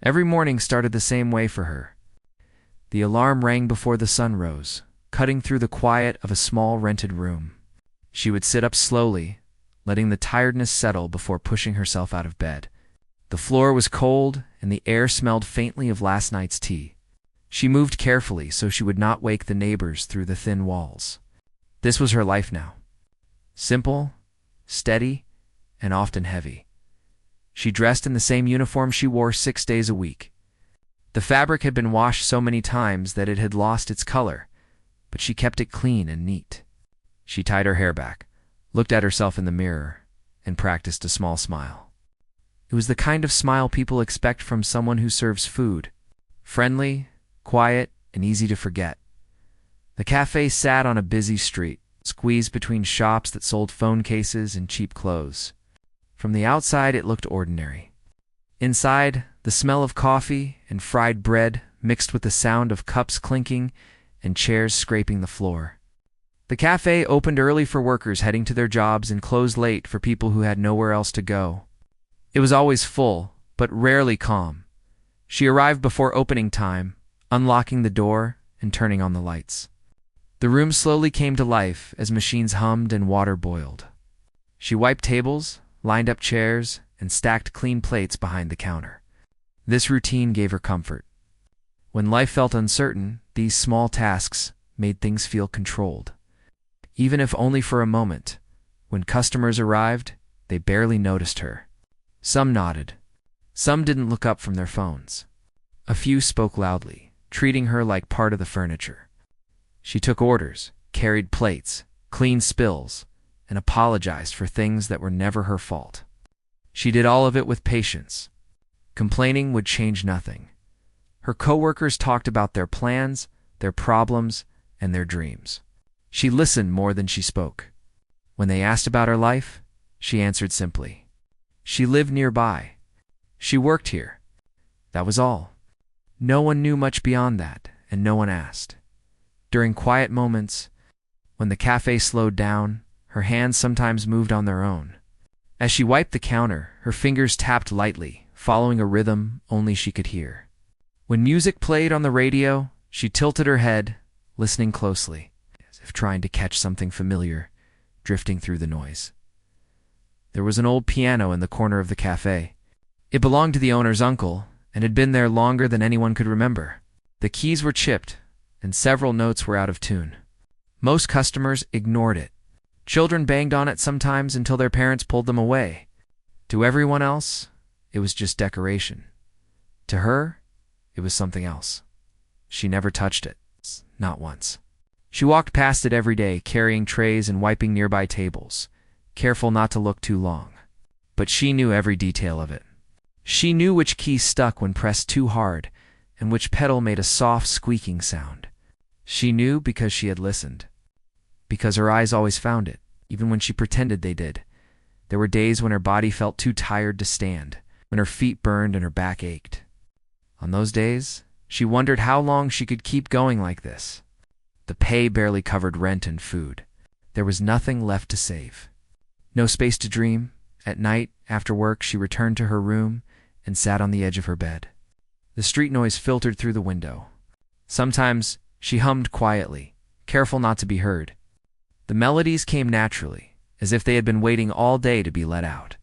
Every morning started the same way for her. The alarm rang before the sun rose, cutting through the quiet of a small rented room. She would sit up slowly, letting the tiredness settle before pushing herself out of bed. The floor was cold, and the air smelled faintly of last night's tea. She moved carefully so she would not wake the neighbors through the thin walls. This was her life now. Simple, steady, and often heavy. She dressed in the same uniform she wore 6 days a week. The fabric had been washed so many times that it had lost its color, but she kept it clean and neat. She tied her hair back, looked at herself in the mirror, and practiced a small smile. It was the kind of smile people expect from someone who serves food. Friendly, quiet, and easy to forget. The cafe sat on a busy street, squeezed between shops that sold phone cases and cheap clothes. From the outside, it looked ordinary. Inside, the smell of coffee and fried bread mixed with the sound of cups clinking and chairs scraping the floor. The cafe opened early for workers heading to their jobs and closed late for people who had nowhere else to go. It was always full, but rarely calm. She arrived before opening time, unlocking the door and turning on the lights. The room slowly came to life as machines hummed and water boiled. She wiped tables, lined up chairs, and stacked clean plates behind the counter. This routine gave her comfort. When life felt uncertain, these small tasks made things feel controlled. Even if only for a moment, when customers arrived, they barely noticed her. Some nodded. Some didn't look up from their phones. A few spoke loudly, treating her like part of the furniture. She took orders, carried plates, cleaned spills, and apologized for things that were never her fault. She did all of it with patience. Complaining would change nothing. Her coworkers talked about their plans, their problems, and their dreams. She listened more than she spoke. When they asked about her life, she answered simply. She lived nearby. She worked here. That was all. No one knew much beyond that, and no one asked. During quiet moments, when the cafe slowed down, her hands sometimes moved on their own. As she wiped the counter, her fingers tapped lightly, following a rhythm only she could hear. When music played on the radio, she tilted her head, listening closely, as if trying to catch something familiar, drifting through the noise. There was an old piano in the corner of the cafe. It belonged to the owner's uncle, and had been there longer than anyone could remember. The keys were chipped, and several notes were out of tune. Most customers ignored it. Children banged on it sometimes until their parents pulled them away. To everyone else, it was just decoration. To her, it was something else. She never touched it, not once. She walked past it every day, carrying trays and wiping nearby tables, careful not to look too long. But she knew every detail of it. She knew which key stuck when pressed too hard, and which pedal made a soft squeaking sound. She knew because she had listened. Because her eyes always found it, even when she pretended they did. There were days when her body felt too tired to stand, when her feet burned and her back ached. On those days, she wondered how long she could keep going like this. The pay barely covered rent and food. There was nothing left to save. No space to dream. At night, after work, she returned to her room and sat on the edge of her bed. The street noise filtered through the window. Sometimes she hummed quietly, careful not to be heard. The melodies came naturally, as if they had been waiting all day to be let out.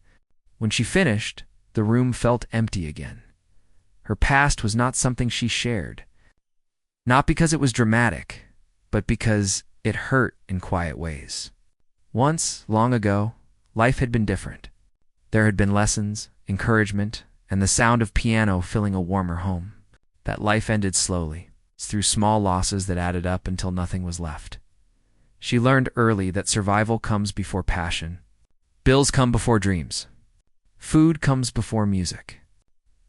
When she finished, the room felt empty again. Her past was not something she shared. Not because it was dramatic, but because it hurt in quiet ways. Once, long ago, life had been different. There had been lessons, encouragement, and the sound of piano filling a warmer home. That life ended slowly, through small losses that added up until nothing was left. She learned early that survival comes before passion. Bills come before dreams. Food comes before music.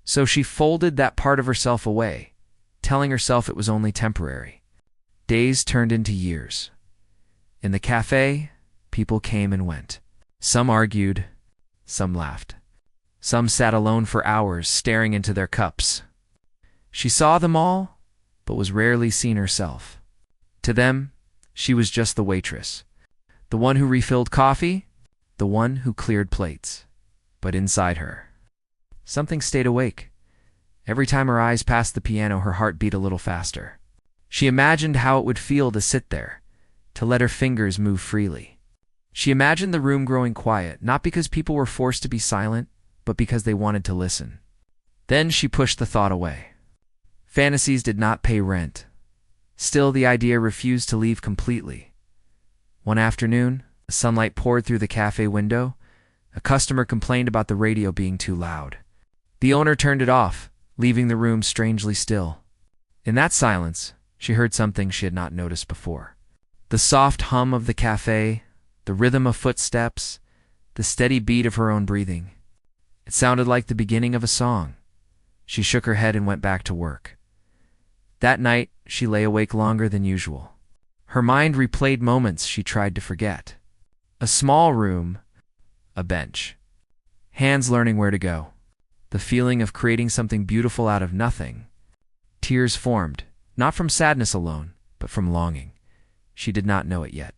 So she folded that part of herself away, telling herself it was only temporary. Days turned into years. In the cafe, people came and went. Some argued, some laughed. Some sat alone for hours, staring into their cups. She saw them all, but was rarely seen herself. To them, she was just the waitress, the one who refilled coffee, the one who cleared plates. But inside her, something stayed awake. Every time her eyes passed the piano, her heart beat a little faster. She imagined how it would feel to sit there, to let her fingers move freely. She imagined the room growing quiet, not because people were forced to be silent, but because they wanted to listen. Then she pushed the thought away. Fantasies did not pay rent. Still, the idea refused to leave completely. One afternoon, as sunlight poured through the cafe window, a customer complained about the radio being too loud. The owner turned it off, leaving the room strangely still. In that silence, she heard something she had not noticed before. The soft hum of the cafe, the rhythm of footsteps, the steady beat of her own breathing. It sounded like the beginning of a song. She shook her head and went back to work. That night, she lay awake longer than usual. Her mind replayed moments she tried to forget. A small room, a bench, hands learning where to go, the feeling of creating something beautiful out of nothing. Tears formed, not from sadness alone, but from longing. She did not know it yet.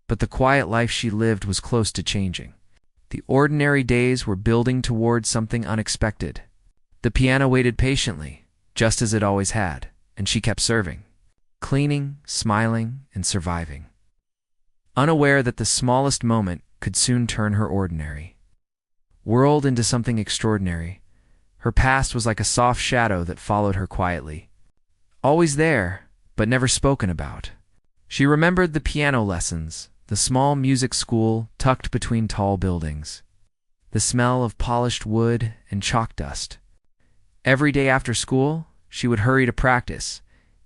But the quiet life she lived was close to changing. The ordinary days were building towards something unexpected. The piano waited patiently, just as it always had, and she kept serving, cleaning, smiling, and surviving, unaware that the smallest moment could soon turn her ordinary world into something extraordinary. Her past was like a soft shadow that followed her quietly, always there, but never spoken about. She remembered the piano lessons, the small music school tucked between tall buildings, the smell of polished wood and chalk dust. Every day after school, she would hurry to practice,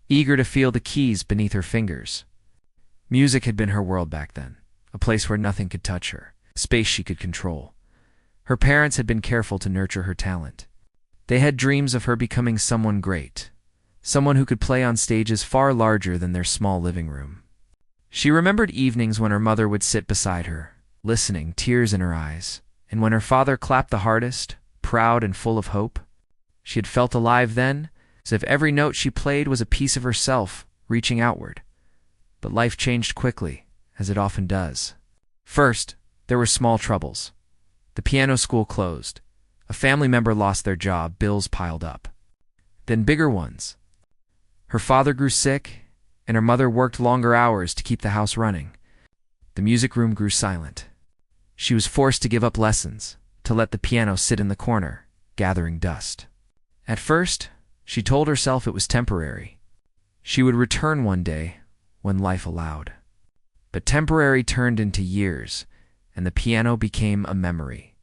eager to feel the keys beneath her fingers. Music had been her world back then, a place where nothing could touch her, a space she could control. Her parents had been careful to nurture her talent. They had dreams of her becoming someone great, someone who could play on stages far larger than their small living room. She remembered evenings when her mother would sit beside her, listening, tears in her eyes, and when her father clapped the hardest, proud and full of hope. She had felt alive then, as if every note she played was a piece of herself reaching outward. But life changed quickly, as it often does. First, there were small troubles. The piano school closed. A family member lost their job, bills piled up. Then bigger ones. Her father grew sick, and her mother worked longer hours to keep the house running. The music room grew silent. She was forced to give up lessons, to let the piano sit in the corner, gathering dust. At first, she told herself it was temporary. She would return one day when life allowed. But temporary turned into years, and the piano became a memory,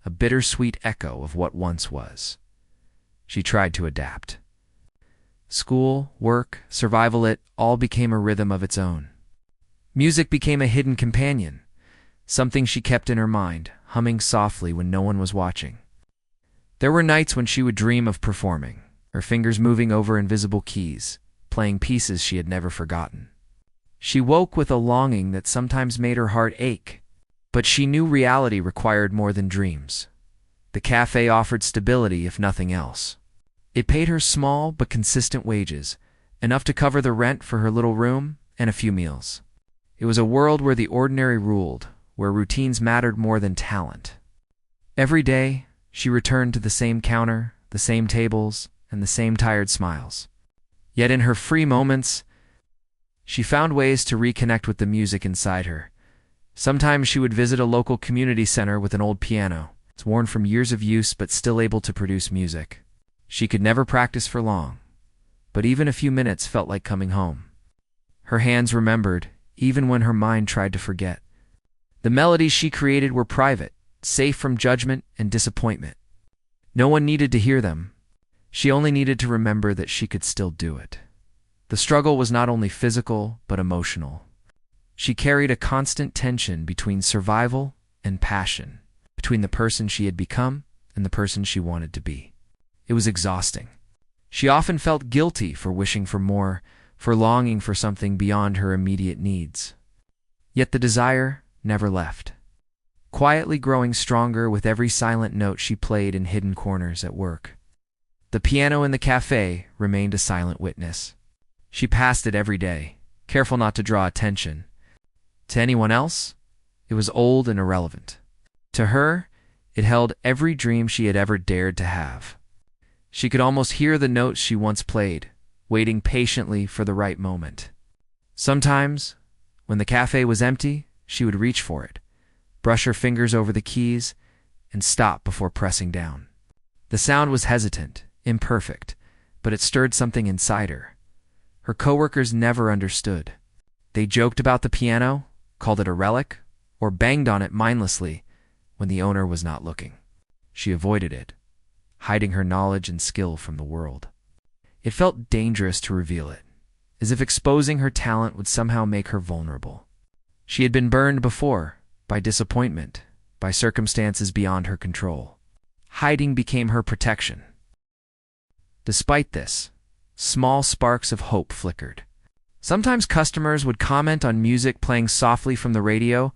a bittersweet echo of what once was. She tried to adapt. School, work, survival, it all became a rhythm of its own. Music became a hidden companion, something she kept in her mind, humming softly when no one was watching. There were nights when she would dream of performing, her fingers moving over invisible keys, playing pieces she had never forgotten. She woke with a longing that sometimes made her heart ache, but she knew reality required more than dreams. The cafe offered stability, if nothing else. It paid her small but consistent wages, enough to cover the rent for her little room and a few meals. It was a world where the ordinary ruled, where routines mattered more than talent. Every day, she returned to the same counter, the same tables, and the same tired smiles. Yet in her free moments, she found ways to reconnect with the music inside her. Sometimes she would visit a local community center with an old piano. It's worn from years of use but still able to produce music. She could never practice for long, but even a few minutes felt like coming home. Her hands remembered, even when her mind tried to forget. The melodies she created were private, safe from judgment and disappointment. No one needed to hear them. She only needed to remember that she could still do it. The struggle was not only physical, but emotional. She carried a constant tension between survival and passion, between the person she had become and the person she wanted to be. It was exhausting. She often felt guilty for wishing for more, for longing for something beyond her immediate needs. Yet the desire never left, quietly growing stronger with every silent note she played in hidden corners at work. The piano in the cafe remained a silent witness. She passed it every day, careful not to draw attention. To anyone else, it was old and irrelevant. To her, it held every dream she had ever dared to have. She could almost hear the notes she once played, waiting patiently for the right moment. Sometimes, when the cafe was empty, she would reach for it, brush her fingers over the keys, and stop before pressing down. The sound was hesitant, imperfect, but it stirred something inside her. Her coworkers never understood. They joked about the piano, called it a relic, or banged on it mindlessly when the owner was not looking. She avoided it, hiding her knowledge and skill from the world. It felt dangerous to reveal it, as if exposing her talent would somehow make her vulnerable. She had been burned before, by disappointment, by circumstances beyond her control. Hiding became her protection. Despite this, small sparks of hope flickered. Sometimes customers would comment on music playing softly from the radio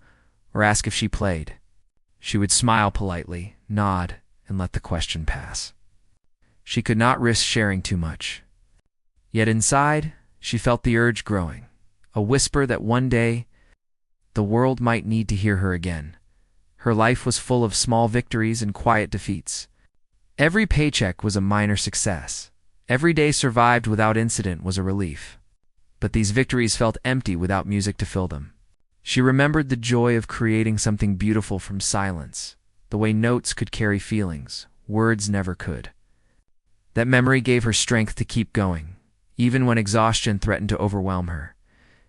or ask if she played. She would smile politely, nod, and let the question pass. She could not risk sharing too much. Yet inside, she felt the urge growing, a whisper that one day the world might need to hear her again. Her life was full of small victories and quiet defeats. Every paycheck was a minor success. Every day survived without incident was a relief. But these victories felt empty without music to fill them. She remembered the joy of creating something beautiful from silence, the way notes could carry feelings words never could. That memory gave her strength to keep going, even when exhaustion threatened to overwhelm her.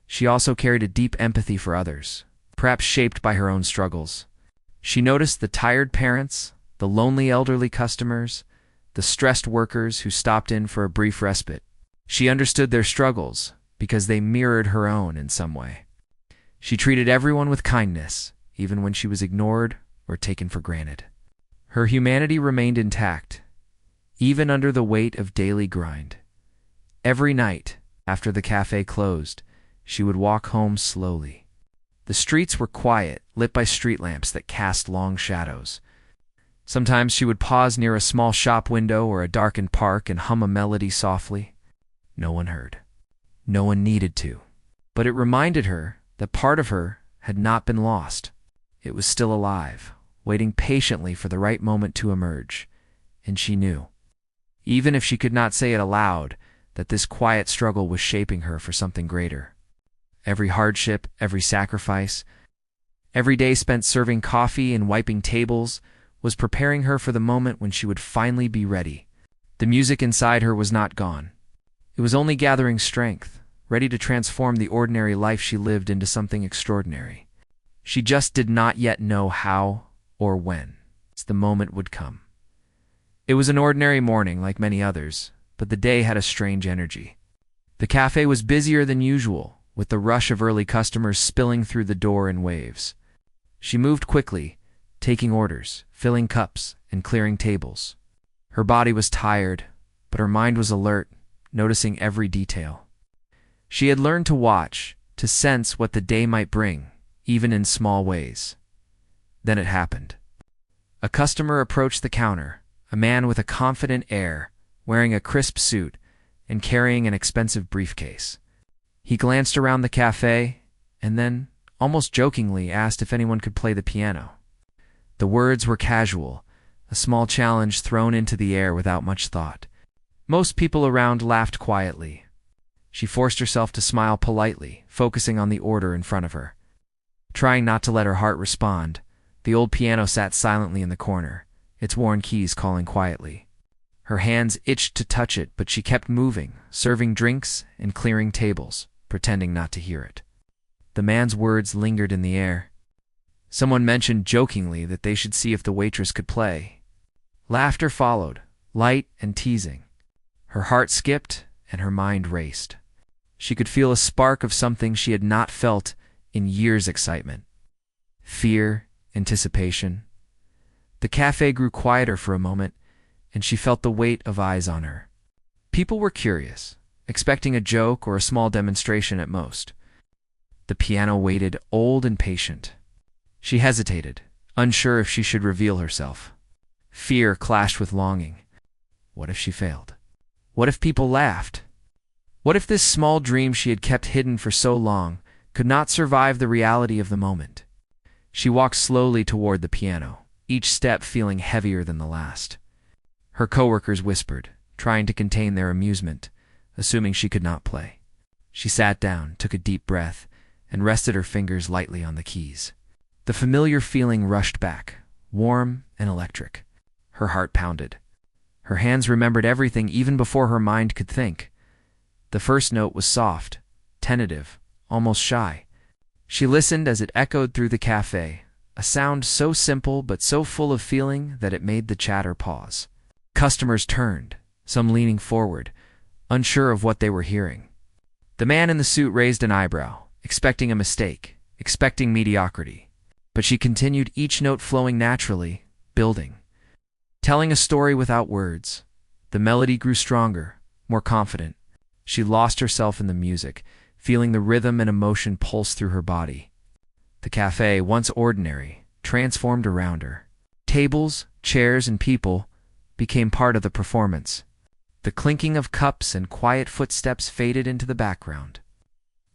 She also carried a deep empathy for others, perhaps shaped by her own struggles. She noticed the tired parents, the lonely elderly customers, the stressed workers who stopped in for a brief respite. She understood their struggles because they mirrored her own in some way. She treated everyone with kindness, even when she was ignored or taken for granted. Her humanity remained intact, even under the weight of daily grind. Every night, after the cafe closed, she would walk home slowly. The streets were quiet, lit by street lamps that cast long shadows. Sometimes she would pause near a small shop window or a darkened park and hum a melody softly. No one heard. No one needed to. But it reminded her that part of her had not been lost. It was still alive, waiting patiently for the right moment to emerge. And she knew, even if she could not say it aloud, that this quiet struggle was shaping her for something greater. Every hardship, every sacrifice, every day spent serving coffee and wiping tables was preparing her for the moment when she would finally be ready. The music inside her was not gone. It was only gathering strength, ready to transform the ordinary life she lived into something extraordinary. She just did not yet know how or when the moment would come. It was an ordinary morning like many others, but the day had a strange energy. The cafe was busier than usual, with the rush of early customers spilling through the door in waves. She moved quickly, taking orders, filling cups, and clearing tables. Her body was tired, but her mind was alert, noticing every detail. She had learned to watch, to sense what the day might bring, even in small ways. Then it happened. A customer approached the counter, a man with a confident air, wearing a crisp suit and carrying an expensive briefcase. He glanced around the cafe and then, almost jokingly, asked if anyone could play the piano. The words were casual, a small challenge thrown into the air without much thought. Most people around laughed quietly. She forced herself to smile politely, focusing on the order in front of her. Trying not to let her heart respond, the old piano sat silently in the corner, its worn keys calling quietly. Her hands itched to touch it, but she kept moving, serving drinks and clearing tables, pretending not to hear it. The man's words lingered in the air. Someone mentioned jokingly that they should see if the waitress could play. Laughter followed, light and teasing. Her heart skipped and her mind raced. She could feel a spark of something she had not felt in years: excitement, fear, anticipation. The cafe grew quieter for a moment, and she felt the weight of eyes on her. People were curious, expecting a joke or a small demonstration at most. The piano waited, old and patient. She hesitated, unsure if she should reveal herself. Fear clashed with longing. What if she failed? What if people laughed? What if this small dream she had kept hidden for so long could not survive the reality of the moment? She walked slowly toward the piano, each step feeling heavier than the last. Her coworkers whispered, trying to contain their amusement, assuming she could not play. She sat down, took a deep breath, and rested her fingers lightly on the keys. The familiar feeling rushed back, warm and electric. Her heart pounded. Her hands remembered everything even before her mind could think. The first note was soft, tentative, almost shy. She listened as it echoed through the cafe, a sound so simple but so full of feeling that it made the chatter pause. Customers turned, some leaning forward, unsure of what they were hearing. The man in the suit raised an eyebrow, expecting a mistake, expecting mediocrity. But she continued, each note flowing naturally, building. Telling a story without words. The melody grew stronger, more confident. She lost herself in the music, feeling the rhythm and emotion pulse through her body. The cafe, once ordinary, transformed around her. Tables, chairs, and people became part of the performance. The clinking of cups and quiet footsteps faded into the background,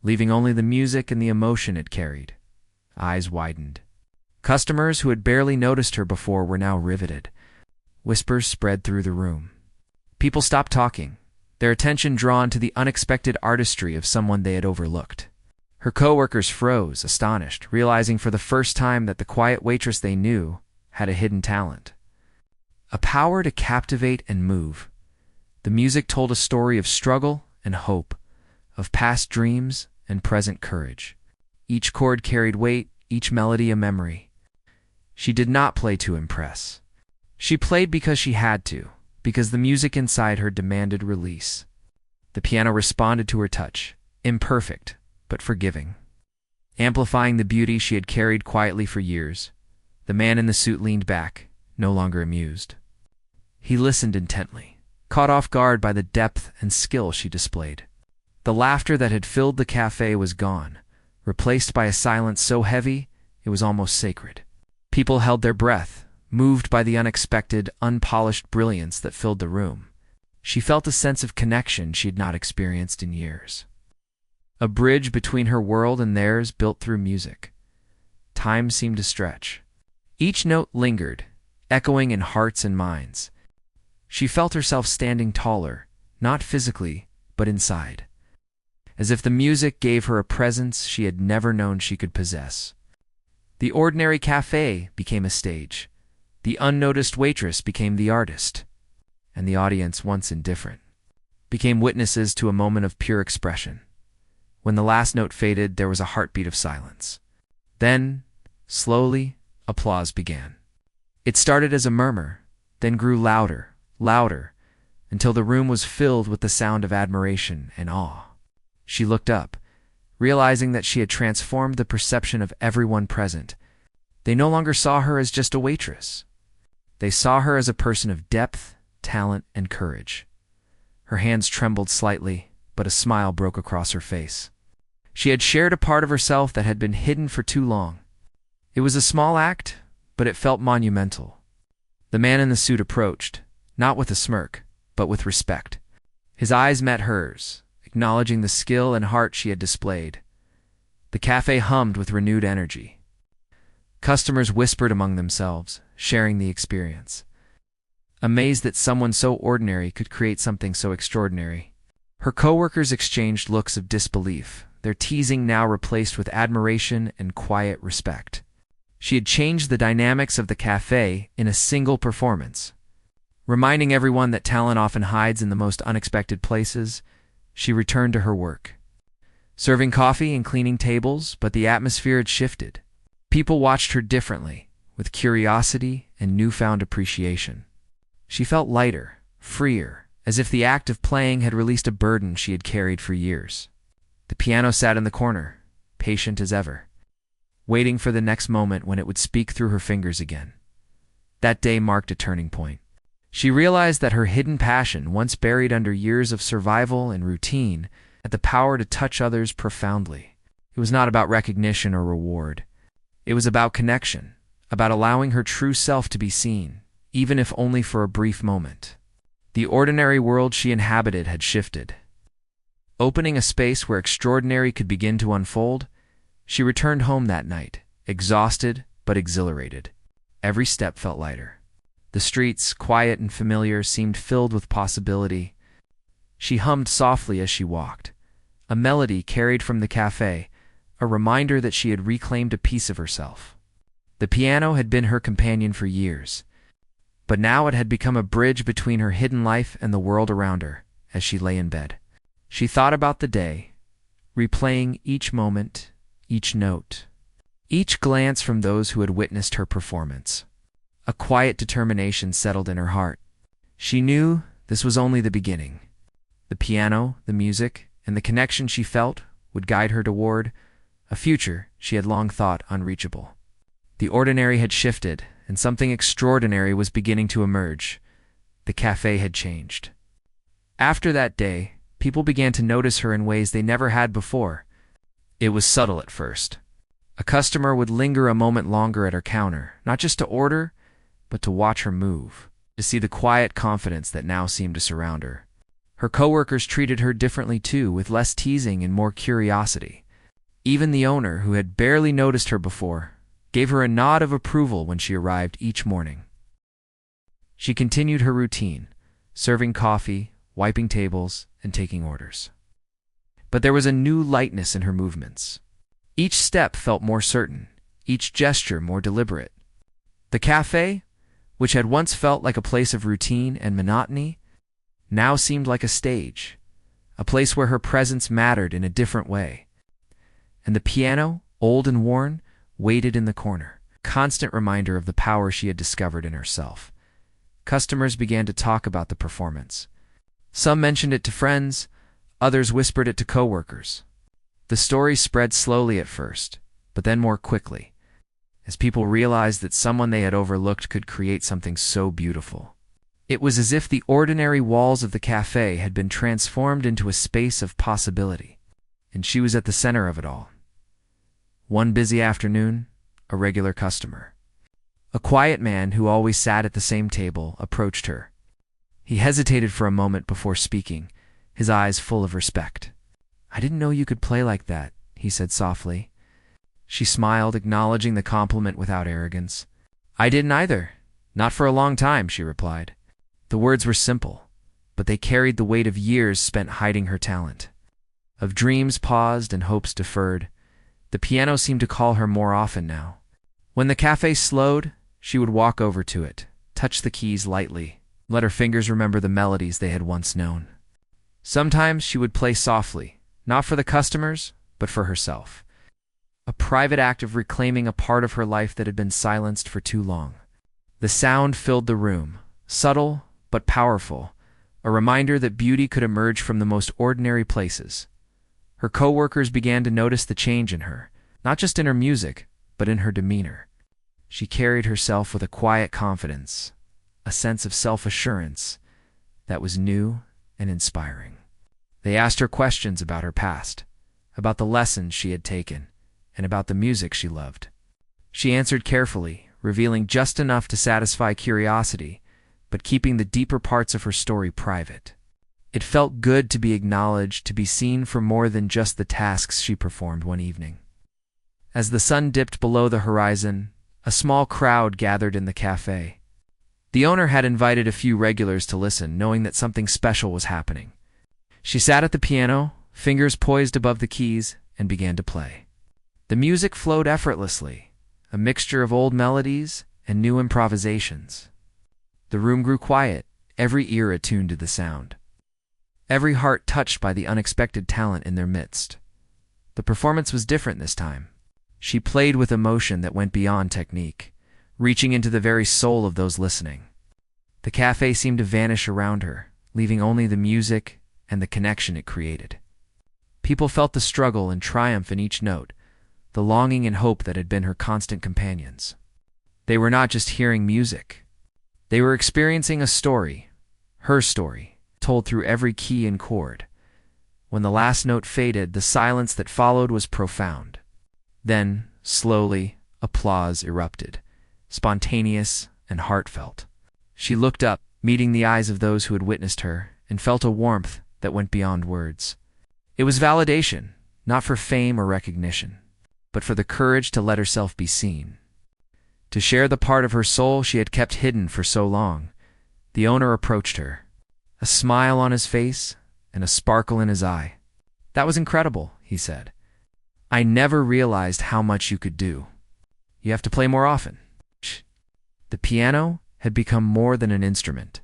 leaving only the music and the emotion it carried. Eyes widened. Customers who had barely noticed her before were now riveted. Whispers spread through the room. People stopped talking, their attention drawn to the unexpected artistry of someone they had overlooked. Her coworkers froze, astonished, realizing for the first time that the quiet waitress they knew had a hidden talent. A power to captivate and move. The music told a story of struggle and hope, of past dreams and present courage. Each chord carried weight, each melody a memory. She did not play to impress. She played because she had to, because the music inside her demanded release. The piano responded to her touch, imperfect, but forgiving. Amplifying the beauty she had carried quietly for years, the man in the suit leaned back, no longer amused. He listened intently, caught off guard by the depth and skill she displayed. The laughter that had filled the cafe was gone, replaced by a silence so heavy it was almost sacred. People held their breath, moved by the unexpected, unpolished brilliance that filled the room. She felt a sense of connection she had not experienced in years. A bridge between her world and theirs built through music. Time seemed to stretch. Each note lingered, echoing in hearts and minds. She felt herself standing taller, not physically, but inside, as if the music gave her a presence she had never known she could possess. The ordinary cafe became a stage. The unnoticed waitress became the artist, and the audience, once indifferent, became witnesses to a moment of pure expression. When the last note faded, there was a heartbeat of silence. Then, slowly, applause began. It started as a murmur, then grew louder, louder, until the room was filled with the sound of admiration and awe. She looked up, realizing that she had transformed the perception of everyone present. They no longer saw her as just a waitress. They saw her as a person of depth, talent, and courage. Her hands trembled slightly, but a smile broke across her face. She had shared a part of herself that had been hidden for too long. It was a small act, but it felt monumental. The man in the suit approached, not with a smirk, but with respect. His eyes met hers, acknowledging the skill and heart she had displayed. The cafe hummed with renewed energy. Customers whispered among themselves, sharing the experience, amazed that someone so ordinary could create something so extraordinary. Her coworkers exchanged looks of disbelief, their teasing now replaced with admiration and quiet respect. She had changed the dynamics of the cafe in a single performance. Reminding everyone that talent often hides in the most unexpected places, she returned to her work, serving coffee and cleaning tables, but the atmosphere had shifted. People watched her differently, with curiosity and newfound appreciation. She felt lighter, freer, as if the act of playing had released a burden she had carried for years. The piano sat in the corner, patient as ever, waiting for the next moment when it would speak through her fingers again. That day marked a turning point. She realized that her hidden passion, once buried under years of survival and routine, had the power to touch others profoundly. It was not about recognition or reward. It was about connection, about allowing her true self to be seen, even if only for a brief moment. The ordinary world she inhabited had shifted. Opening a space where extraordinary could begin to unfold, she returned home that night, exhausted but exhilarated. Every step felt lighter. The streets, quiet and familiar, seemed filled with possibility. She hummed softly as she walked, a melody carried from the cafe, a reminder that she had reclaimed a piece of herself. The piano had been her companion for years, but now it had become a bridge between her hidden life and the world around her. As she lay in bed, she thought about the day, replaying each moment, each note, each glance from those who had witnessed her performance. A quiet determination settled in her heart. She knew this was only the beginning. The piano, the music, and the connection she felt would guide her toward a future she had long thought unreachable. The ordinary had shifted, and something extraordinary was beginning to emerge. The cafe had changed. After that day, people began to notice her in ways they never had before. It was subtle at first. A customer would linger a moment longer at her counter, not just to order, but to watch her move, to see the quiet confidence that now seemed to surround her. Her coworkers treated her differently too, with less teasing and more curiosity. Even the owner, who had barely noticed her before, gave her a nod of approval when she arrived each morning. She continued her routine, serving coffee, wiping tables, and taking orders. But there was a new lightness in her movements. Each step felt more certain, each gesture more deliberate. The cafe, which had once felt like a place of routine and monotony, now seemed like a stage, a place where her presence mattered in a different way. And the piano, old and worn, waited in the corner, a constant reminder of the power she had discovered in herself. Customers began to talk about the performance. Some mentioned it to friends, others whispered it to coworkers. The story spread slowly at first, but then more quickly, as people realized that someone they had overlooked could create something so beautiful. It was as if the ordinary walls of the cafe had been transformed into a space of possibility, and she was at the center of it all. One busy afternoon, a regular customer, a quiet man who always sat at the same table, approached her. He hesitated for a moment before speaking, his eyes full of respect. "I didn't know you could play like that," he said softly. She smiled, acknowledging the compliment without arrogance. "I didn't either. Not for a long time," she replied. The words were simple, but they carried the weight of years spent hiding her talent, of dreams paused and hopes deferred. The piano seemed to call her more often now. When the cafe slowed, she would walk over to it, touch the keys lightly, let her fingers remember the melodies they had once known. Sometimes she would play softly, not for the customers, but for herself. A private act of reclaiming a part of her life that had been silenced for too long. The sound filled the room, subtle but powerful, a reminder that beauty could emerge from the most ordinary places. Her coworkers began to notice the change in her, not just in her music, but in her demeanor. She carried herself with a quiet confidence, a sense of self-assurance that was new and inspiring. They asked her questions about her past, about the lessons she had taken, and about the music she loved. She answered carefully, revealing just enough to satisfy curiosity, but keeping the deeper parts of her story private. It felt good to be acknowledged, to be seen for more than just the tasks she performed one evening. As the sun dipped below the horizon, a small crowd gathered in the cafe. The owner had invited a few regulars to listen, knowing that something special was happening. She sat at the piano, fingers poised above the keys, and began to play. The music flowed effortlessly, a mixture of old melodies and new improvisations. The room grew quiet, every ear attuned to the sound, every heart touched by the unexpected talent in their midst. The performance was different this time. She played with emotion that went beyond technique, reaching into the very soul of those listening. The cafe seemed to vanish around her, leaving only the music and the connection it created. People felt the struggle and triumph in each note, the longing and hope that had been her constant companions. They were not just hearing music. They were experiencing a story, her story, told through every key and chord. When the last note faded, the silence that followed was profound. Then, slowly, applause erupted, spontaneous and heartfelt. She looked up, meeting the eyes of those who had witnessed her, and felt a warmth that went beyond words. It was validation, not for fame or recognition, but for the courage to let herself be seen. To share the part of her soul she had kept hidden for so long, the owner approached her, a smile on his face and a sparkle in his eye. "That was incredible," he said. "I never realized how much you could do. You have to play more often." The piano had become more than an instrument.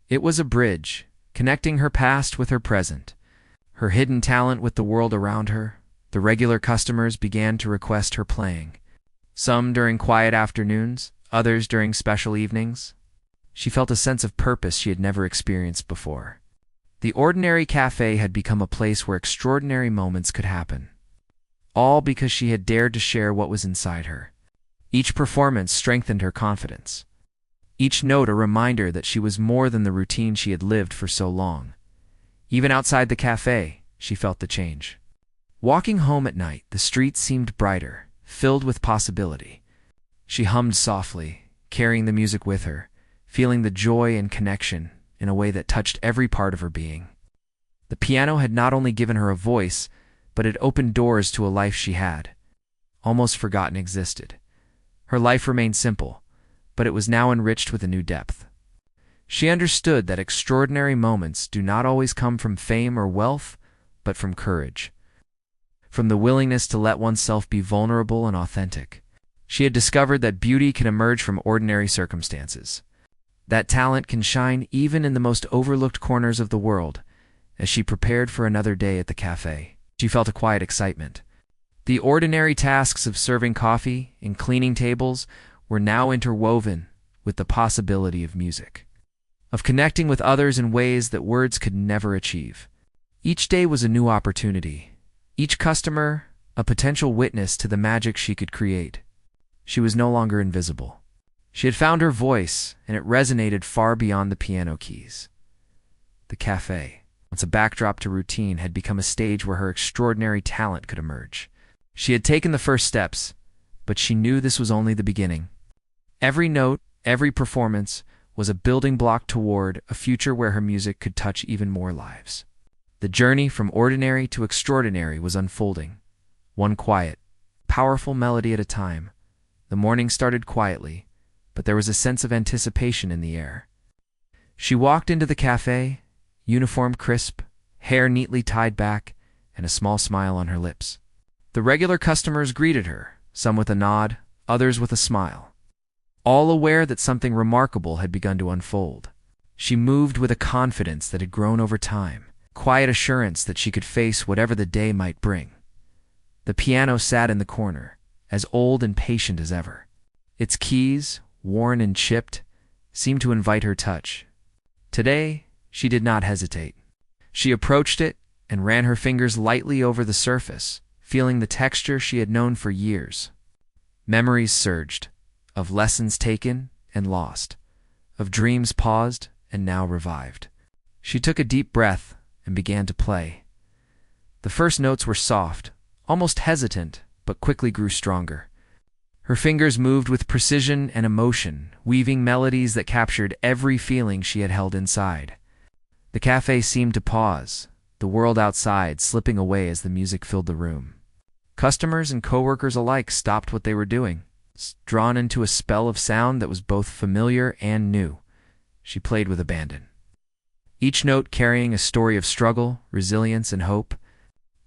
It was a bridge, connecting her past with her present, her hidden talent with the world around her. The regular customers began to request her playing, some during quiet afternoons, others during special evenings. She felt a sense of purpose she had never experienced before. The ordinary cafe had become a place where extraordinary moments could happen, all because she had dared to share what was inside her. Each performance strengthened her confidence, each note a reminder that she was more than the routine she had lived for so long. Even outside the cafe, she felt the change. Walking home at night, the streets seemed brighter, filled with possibility. She hummed softly, carrying the music with her, feeling the joy and connection in a way that touched every part of her being. The piano had not only given her a voice, but it opened doors to a life she had almost forgotten existed. Her life remained simple, but it was now enriched with a new depth. She understood that extraordinary moments do not always come from fame or wealth, but from courage, from the willingness to let oneself be vulnerable and authentic. She had discovered that beauty can emerge from ordinary circumstances, that talent can shine even in the most overlooked corners of the world. As she prepared for another day at the cafe, she felt a quiet excitement. The ordinary tasks of serving coffee and cleaning tables were now interwoven with the possibility of music, of connecting with others in ways that words could never achieve. Each day was a new opportunity, each customer a potential witness to the magic she could create. She was no longer invisible. She had found her voice, and it resonated far beyond the piano keys. The cafe, once a backdrop to routine, had become a stage where her extraordinary talent could emerge. She had taken the first steps, but she knew this was only the beginning. Every note, every performance was a building block toward a future where her music could touch even more lives. The journey from ordinary to extraordinary was unfolding, one quiet, powerful melody at a time. The morning started quietly, but there was a sense of anticipation in the air. She walked into the cafe, uniform crisp, hair neatly tied back, and a small smile on her lips. The regular customers greeted her, some with a nod, others with a smile, all aware that something remarkable had begun to unfold. She moved with a confidence that had grown over time, quiet assurance that she could face whatever the day might bring. The piano sat in the corner, as old and patient as ever. Its keys, worn and chipped, seemed to invite her touch. Today, she did not hesitate. She approached it and ran her fingers lightly over the surface, feeling the texture she had known for years. Memories surged, of lessons taken and lost, of dreams paused and now revived. She took a deep breath and began to play. The first notes were soft, almost hesitant, but quickly grew stronger. Her fingers moved with precision and emotion, weaving melodies that captured every feeling she had held inside. The cafe seemed to pause, the world outside slipping away as the music filled the room. Customers and coworkers alike stopped what they were doing, drawn into a spell of sound that was both familiar and new. She played with abandon, each note carrying a story of struggle, resilience, and hope.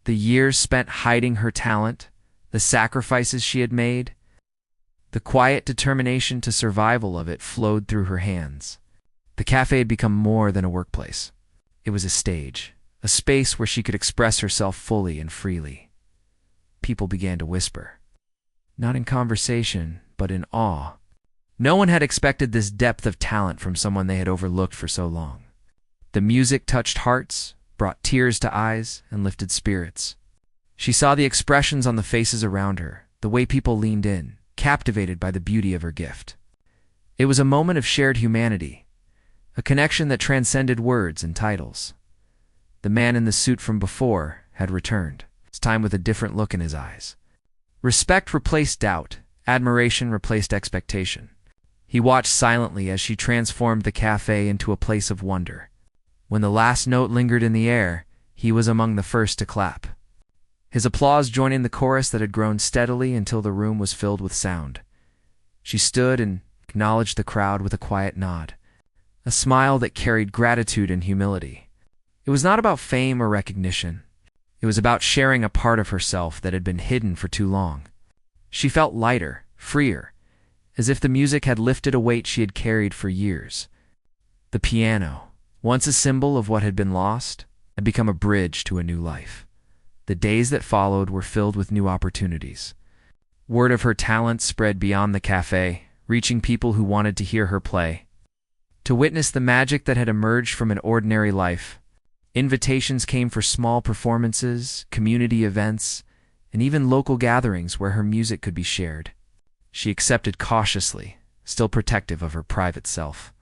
The years spent hiding her talent, the sacrifices she had made, the quiet determination to survival of it flowed through her hands. The cafe had become more than a workplace. It was a stage, a space where she could express herself fully and freely. People began to whisper, not in conversation, but in awe. No one had expected this depth of talent from someone they had overlooked for so long. The music touched hearts, brought tears to eyes, and lifted spirits. She saw the expressions on the faces around her, the way people leaned in, captivated by the beauty of her gift. It was a moment of shared humanity, a connection that transcended words and titles. The man in the suit from before had returned, this time with a different look in his eyes. Respect replaced doubt, admiration replaced expectation. He watched silently as she transformed the cafe into a place of wonder. When the last note lingered in the air, he was among the first to clap, his applause joining the chorus that had grown steadily until the room was filled with sound. She stood and acknowledged the crowd with a quiet nod, a smile that carried gratitude and humility. It was not about fame or recognition. It was about sharing a part of herself that had been hidden for too long. She felt lighter, freer, as if the music had lifted a weight she had carried for years. The piano, once a symbol of what had been lost, had become a bridge to a new life. The days that followed were filled with new opportunities. Word of her talent spread beyond the cafe, reaching people who wanted to hear her play. To witness the magic that had emerged from an ordinary life, invitations came for small performances, community events, and even local gatherings where her music could be shared. She accepted cautiously, still protective of her private self,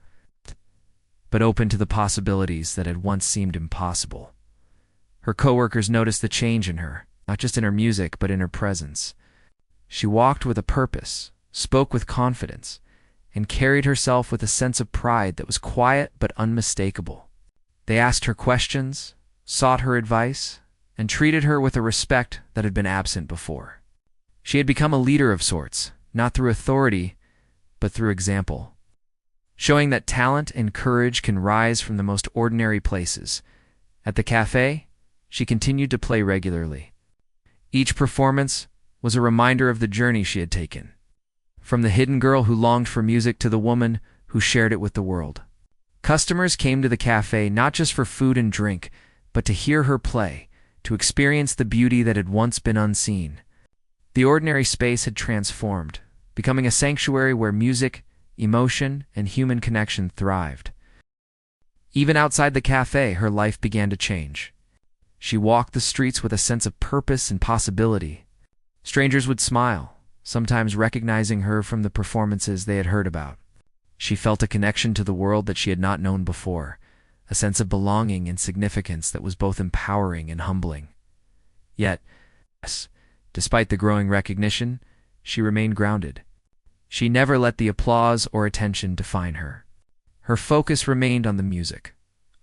but open to the possibilities that had once seemed impossible. Her coworkers noticed the change in her, not just in her music, but in her presence. She walked with a purpose, spoke with confidence, and carried herself with a sense of pride that was quiet but unmistakable. They asked her questions, sought her advice, and treated her with a respect that had been absent before. She had become a leader of sorts, not through authority, but through example, showing that talent and courage can rise from the most ordinary places. At the cafe, she continued to play regularly. Each performance was a reminder of the journey she had taken, from the hidden girl who longed for music to the woman who shared it with the world. Customers came to the cafe not just for food and drink, but to hear her play, to experience the beauty that had once been unseen. The ordinary space had transformed, becoming a sanctuary where music, emotion, and human connection thrived. Even outside the cafe, her life began to change. She walked the streets with a sense of purpose and possibility. Strangers would smile, sometimes recognizing her from the performances they had heard about. She felt a connection to the world that she had not known before, a sense of belonging and significance that was both empowering and humbling. Yet, despite the growing recognition, she remained grounded. She never let the applause or attention define her. Her focus remained on the music,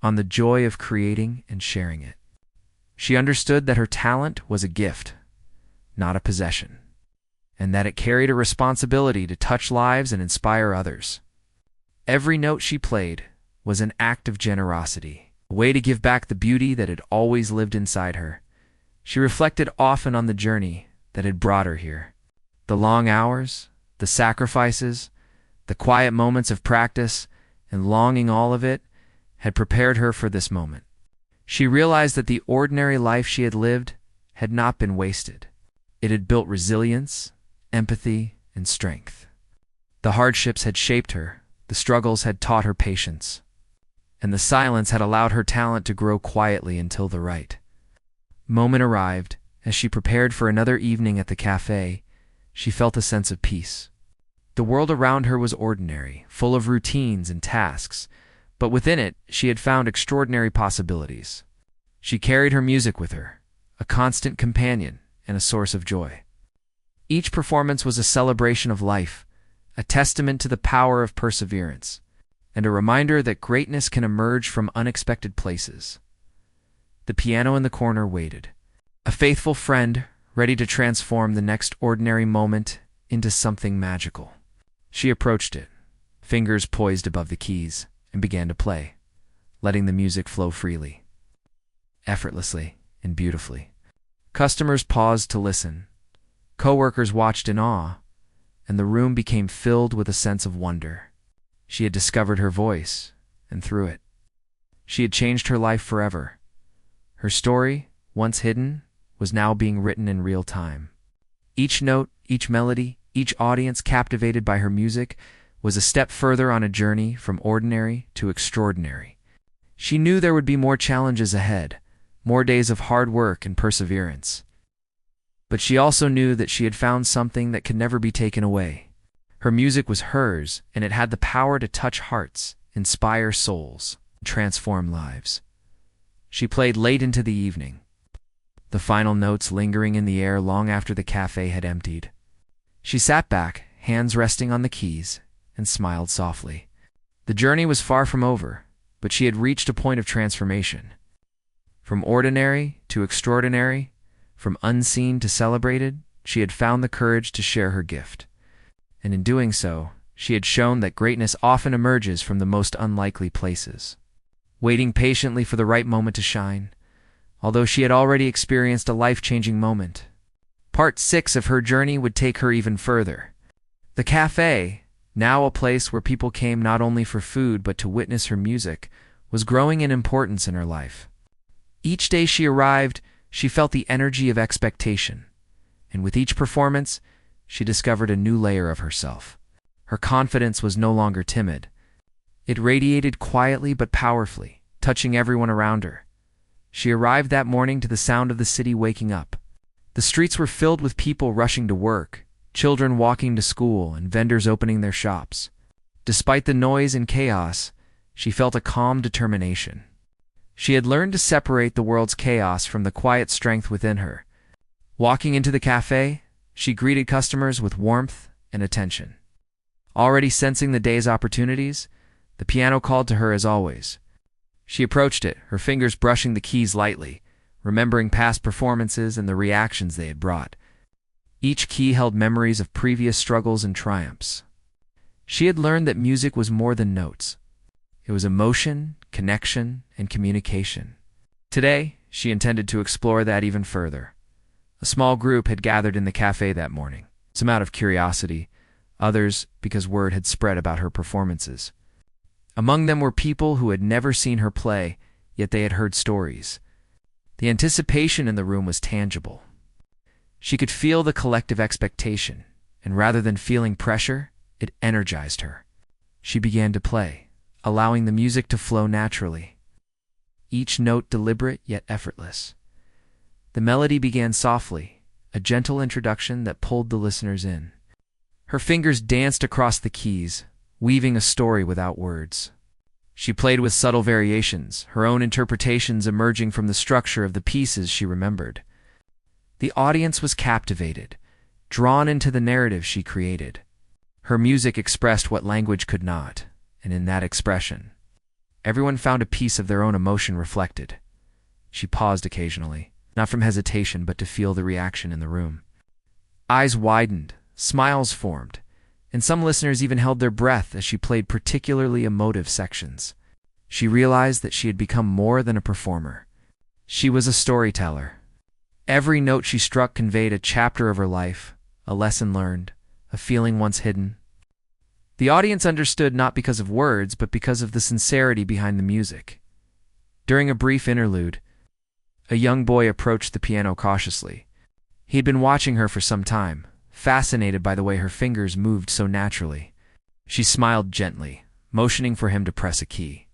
on the joy of creating and sharing it. She understood that her talent was a gift, not a possession, and that it carried a responsibility to touch lives and inspire others. Every note she played was an act of generosity, a way to give back the beauty that had always lived inside her. She reflected often on the journey that had brought her here. The long hours, the sacrifices, the quiet moments of practice, and longing, all of it had prepared her for this moment. She realized that the ordinary life she had lived had not been wasted. It had built resilience, empathy, and strength. The hardships had shaped her, the struggles had taught her patience, and the silence had allowed her talent to grow quietly until the right moment arrived. As she prepared for another evening at the cafe, she felt a sense of peace. The world around her was ordinary, full of routines and tasks, but within it she had found extraordinary possibilities. She carried her music with her, a constant companion and a source of joy. Each performance was a celebration of life, a testament to the power of perseverance, and a reminder that greatness can emerge from unexpected places. The piano in the corner waited, a faithful friend ready to transform the next ordinary moment into something magical. She approached it, fingers poised above the keys, and began to play, letting the music flow freely, effortlessly and beautifully. Customers paused to listen. Coworkers watched in awe, and the room became filled with a sense of wonder. She had discovered her voice, and through it, she had changed her life forever. Her story, once hidden, was now being written in real time. Each note, each melody, each audience captivated by her music was a step further on a journey from ordinary to extraordinary. She knew there would be more challenges ahead, more days of hard work and perseverance. But she also knew that she had found something that could never be taken away. Her music was hers, and it had the power to touch hearts, inspire souls, and transform lives. She played late into the evening, the final notes lingering in the air long after the cafe had emptied. She sat back, hands resting on the keys, and smiled softly. The journey was far from over, but she had reached a point of transformation. From ordinary to extraordinary, from unseen to celebrated, she had found the courage to share her gift. and in doing so, she had shown that greatness often emerges from the most unlikely places. Waiting patiently for the right moment to shine, although she had already experienced a life-changing moment. Part 6 of her journey would take her even further. The cafe, now a place where people came not only for food but to witness her music, was growing in importance in her life. Each day she arrived, she felt the energy of expectation, and with each performance, she discovered a new layer of herself. Her confidence was no longer timid. It radiated quietly but powerfully, touching everyone around her. She arrived that morning to the sound of the city waking up. The streets were filled with people rushing to work, children walking to school, and vendors opening their shops. Despite the noise and chaos, she felt a calm determination. She had learned to separate the world's chaos from the quiet strength within her. Walking into the cafe, she greeted customers with warmth and attention. Already sensing the day's opportunities, the piano called to her as always. She approached it, her fingers brushing the keys lightly, remembering past performances and the reactions they had brought. Each key held memories of previous struggles and triumphs. She had learned that music was more than notes. It was emotion, connection, and communication. Today, she intended to explore that even further. A small group had gathered in the cafe that morning, some out of curiosity, others because word had spread about her performances. Among them were people who had never seen her play, yet they had heard stories. The anticipation in the room was tangible. She could feel the collective expectation, and rather than feeling pressure, it energized her. She began to play, allowing the music to flow naturally. Each note deliberate yet effortless. The melody began softly, a gentle introduction that pulled the listeners in. Her fingers danced across the keys, weaving a story without words. She played with subtle variations, her own interpretations emerging from the structure of the pieces she remembered. The audience was captivated, drawn into the narrative she created. Her music expressed what language could not, and in that expression, everyone found a piece of their own emotion reflected. She paused occasionally, not from hesitation but to feel the reaction in the room. Eyes widened, smiles formed, and some listeners even held their breath as she played particularly emotive sections. She realized that she had become more than a performer. She was a storyteller. Every note she struck conveyed a chapter of her life, a lesson learned, a feeling once hidden. The audience understood not because of words, but because of the sincerity behind the music. During a brief interlude, a young boy approached the piano cautiously. He had been watching her for some time, fascinated by the way her fingers moved so naturally. She smiled gently, motioning for him to press a key.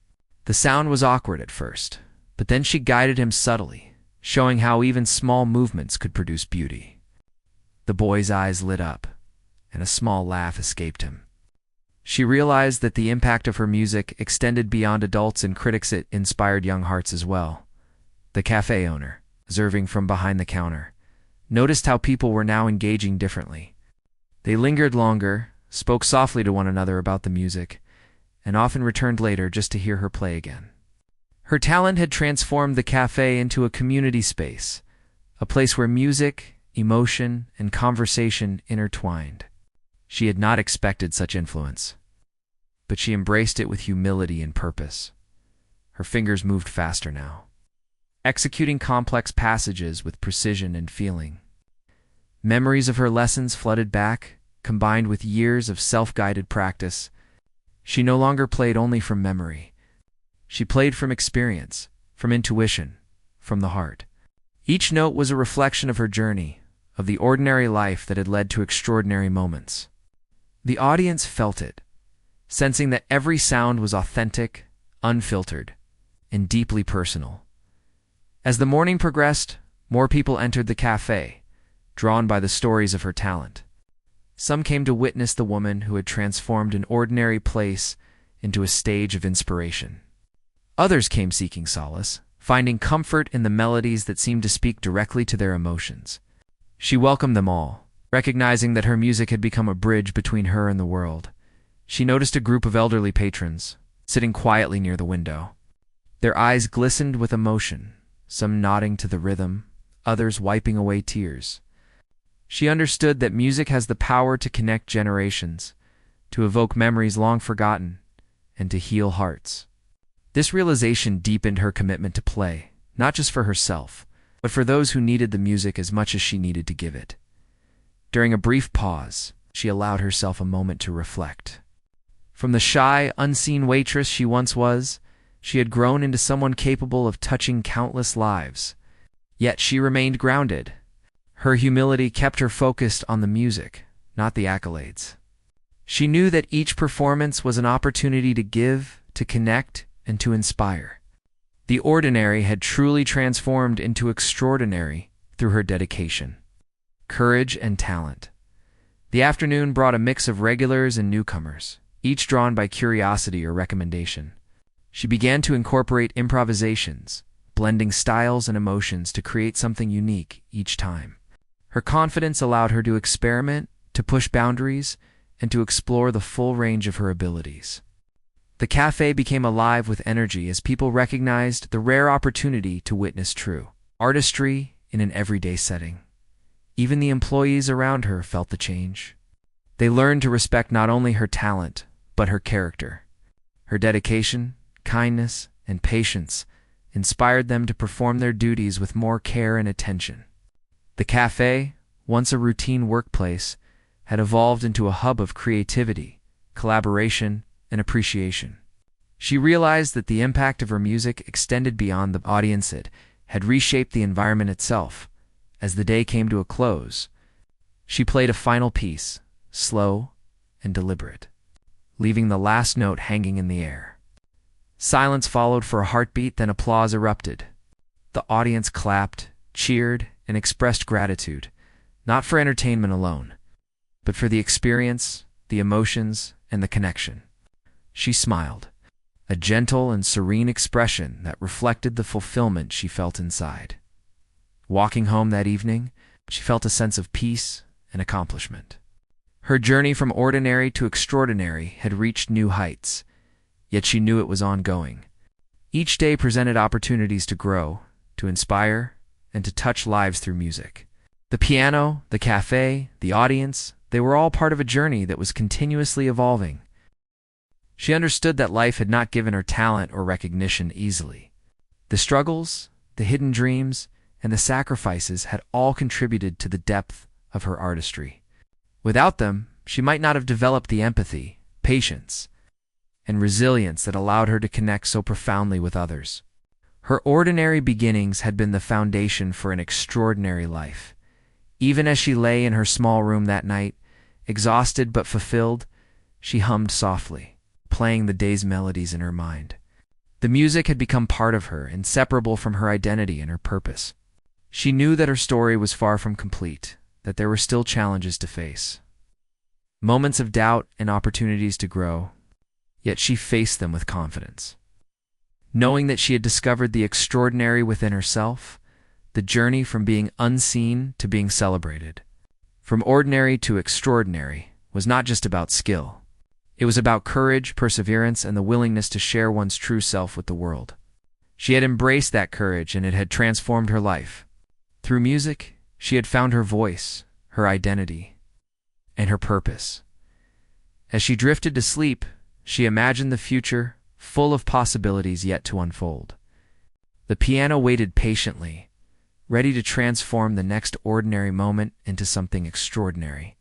The sound was awkward at first, but then she guided him subtly, showing how even small movements could produce beauty. The boy's eyes lit up, and a small laugh escaped him. She realized that the impact of her music extended beyond adults and critics. It inspired young hearts as well. The cafe owner, observing from behind the counter, noticed how people were now engaging differently. They lingered longer, spoke softly to one another about the music, and often returned later just to hear her play again. Her talent had transformed the cafe into a community space, a place where music, emotion, and conversation intertwined. She had not expected such influence, but she embraced it with humility and purpose. Her fingers moved faster now, executing complex passages with precision and feeling. Memories of her lessons flooded back, combined with years of self-guided practice. She no longer played only from memory. She played from experience, from intuition, from the heart. Each note was a reflection of her journey, of the ordinary life that had led to extraordinary moments. The audience felt it, sensing that every sound was authentic, unfiltered, and deeply personal. As the morning progressed, more people entered the cafe, drawn by the stories of her talent. Some came to witness the woman who had transformed an ordinary place into a stage of inspiration. Others came seeking solace, finding comfort in the melodies that seemed to speak directly to their emotions. She welcomed them all, recognizing that her music had become a bridge between her and the world. She noticed a group of elderly patrons, sitting quietly near the window. Their eyes glistened with emotion, some nodding to the rhythm, others wiping away tears. She understood that music has the power to connect generations, to evoke memories long forgotten, and to heal hearts. This realization deepened her commitment to play, not just for herself, but for those who needed the music as much as she needed to give it. During a brief pause, she allowed herself a moment to reflect. From the shy, unseen waitress she once was, she had grown into someone capable of touching countless lives. Yet she remained grounded. Her humility kept her focused on the music, not the accolades. She knew that each performance was an opportunity to give, to connect, and to inspire. The ordinary had truly transformed into extraordinary through her dedication, courage, and talent. The afternoon brought a mix of regulars and newcomers, each drawn by curiosity or recommendation. She began to incorporate improvisations, blending styles and emotions to create something unique each time. Her confidence allowed her to experiment, to push boundaries, and to explore the full range of her abilities. The cafe became alive with energy as people recognized the rare opportunity to witness true artistry in an everyday setting. Even the employees around her felt the change. They learned to respect not only her talent, but her character. Her dedication, kindness, and patience inspired them to perform their duties with more care and attention. The cafe, once a routine workplace, had evolved into a hub of creativity, collaboration, and appreciation. She realized that the impact of her music extended beyond the audience. It had reshaped the environment itself. As the day came to a close, she played a final piece, slow and deliberate, leaving the last note hanging in the air. Silence followed for a heartbeat, then applause erupted. The audience clapped, cheered, and expressed gratitude, not for entertainment alone, but for the experience, the emotions, and the connection. She smiled, a gentle and serene expression that reflected the fulfillment she felt inside. Walking home that evening, she felt a sense of peace and accomplishment. Her journey from ordinary to extraordinary had reached new heights, yet she knew it was ongoing. Each day presented opportunities to grow, to inspire, and to touch lives through music. The piano, the cafe, the audience, they were all part of a journey that was continuously evolving. She understood that life had not given her talent or recognition easily. The struggles, the hidden dreams, and the sacrifices had all contributed to the depth of her artistry. Without them, she might not have developed the empathy, patience, and resilience that allowed her to connect so profoundly with others. Her ordinary beginnings had been the foundation for an extraordinary life. Even as she lay in her small room that night, exhausted but fulfilled, she hummed softly, playing the day's melodies in her mind. The music had become part of her, inseparable from her identity and her purpose. She knew that her story was far from complete, that there were still challenges to face, moments of doubt and opportunities to grow, yet she faced them with confidence. Knowing that she had discovered the extraordinary within herself, the journey from being unseen to being celebrated, from ordinary to extraordinary, was not just about skill. It was about courage, perseverance, and the willingness to share one's true self with the world. She had embraced that courage, and it had transformed her life. Through music, she had found her voice, her identity, and her purpose. As she drifted to sleep, she imagined the future, full of possibilities yet to unfold. The piano waited patiently, ready to transform the next ordinary moment into something extraordinary.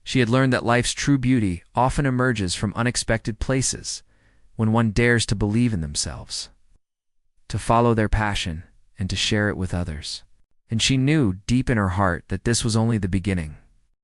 She had learned that life's true beauty often emerges from unexpected places, when one dares to believe in themselves, to follow their passion, and to share it with others. And she knew deep in her heart that this was only the beginning.